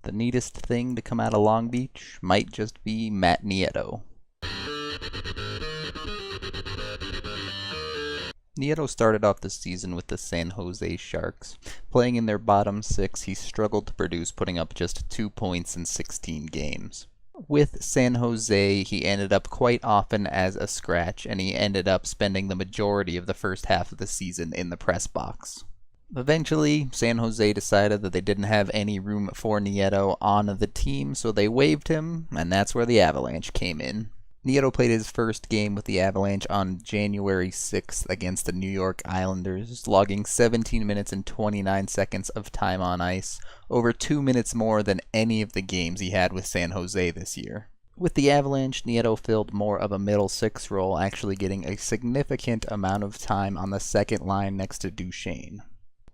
The neatest thing to come out of Long Beach might just be Matt Nieto. Nieto started off the season with the San Jose Sharks. Playing in their bottom six, he struggled to produce, putting up just 2 points in 16 games. With San Jose, he ended up quite often as a scratch, and he ended up spending the majority of the first half of the season in the press box. Eventually, San Jose decided that they didn't have any room for Nieto on the team, so they waived him, and that's where the Avalanche came in. Nieto played his first game with the Avalanche on January 6th against the New York Islanders, logging 17 minutes and 29 seconds of time on ice, over 2 minutes more than any of the games he had with San Jose this year. With the Avalanche, Nieto filled more of a middle six role, actually getting a significant amount of time on the second line next to Duchesne.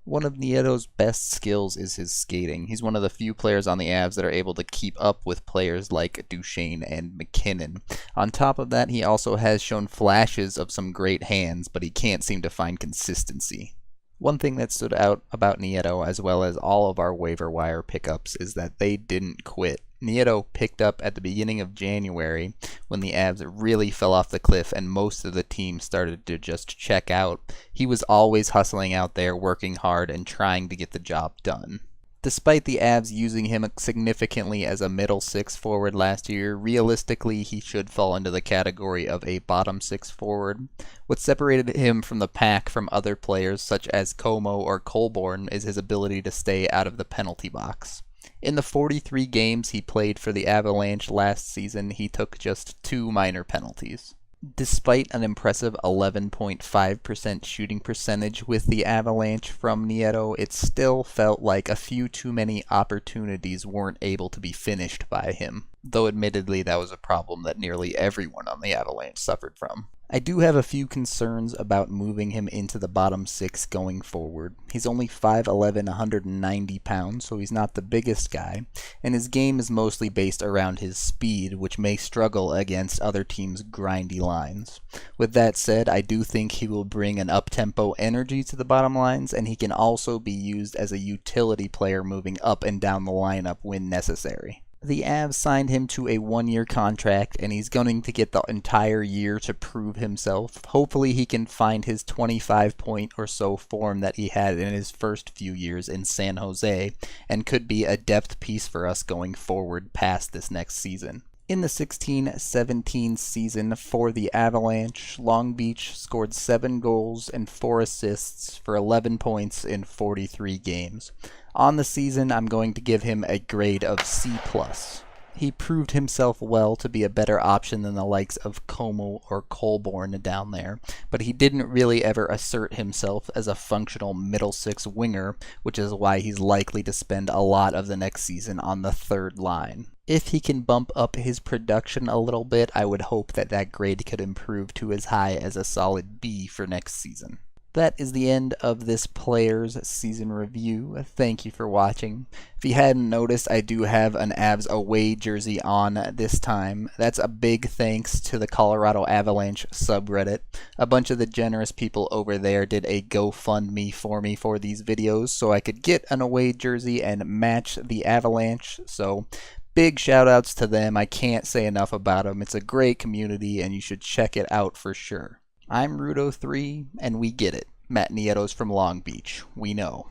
One of Nieto's best skills is his skating. He's one of the few players on the Avs that are able to keep up with players like Duchesne and McKinnon. On top of that, he also has shown flashes of some great hands, but he can't seem to find consistency. One thing that stood out about Nieto, as well as all of our waiver wire pickups, is that they didn't quit. Nieto picked up at the beginning of January when the Avs really fell off the cliff and most of the team started to just check out. He was always hustling out there, working hard, and trying to get the job done. Despite the Avs using him significantly as a middle six forward last year, realistically he should fall into the category of a bottom six forward. What separated him from the pack from other players such as Como or Colborne is his ability to stay out of the penalty box. In the 43 games he played for the Avalanche last season, he took just 2 minor penalties. Despite an impressive 11.5% shooting percentage with the Avalanche from Nieto, it still felt like a few too many opportunities weren't able to be finished by him, though admittedly that was a problem that nearly everyone on the Avalanche suffered from. I do have a few concerns about moving him into the bottom six going forward. He's only 5'11", 190 pounds, so he's not the biggest guy, and his game is mostly based around his speed, which may struggle against other teams' grindy lines. With that said, I do think he will bring an up-tempo energy to the bottom lines, and he can also be used as a utility player moving up and down the lineup when necessary. The Avs signed him to a 1-year contract, and he's going to get the entire year to prove himself. Hopefully he can find his 25-point or so form that he had in his first few years in San Jose, and could be a depth piece for us going forward past this next season. In the 16-17 season for the Avalanche, Long Beach scored 7 goals and 4 assists for 11 points in 43 games. On the season, I'm going to give him a grade of C+. He proved himself well to be a better option than the likes of Como or Colborne down there, but he didn't really ever assert himself as a functional middle six winger, which is why he's likely to spend a lot of the next season on the third line. If he can bump up his production a little bit, I would hope that that grade could improve to as high as a solid B for next season. That is the end of this player's season review. Thank you for watching. If you hadn't noticed, I do have an Avs away jersey on this time. That's a big thanks to the Colorado Avalanche subreddit. A bunch of the generous people over there did a GoFundMe for me for these videos so I could get an away jersey and match the Avalanche. So big shout outs to them. I can't say enough about them. It's a great community and you should check it out for sure. I'm Rudo3, and we get it. Matt Nieto's from Long Beach. We know.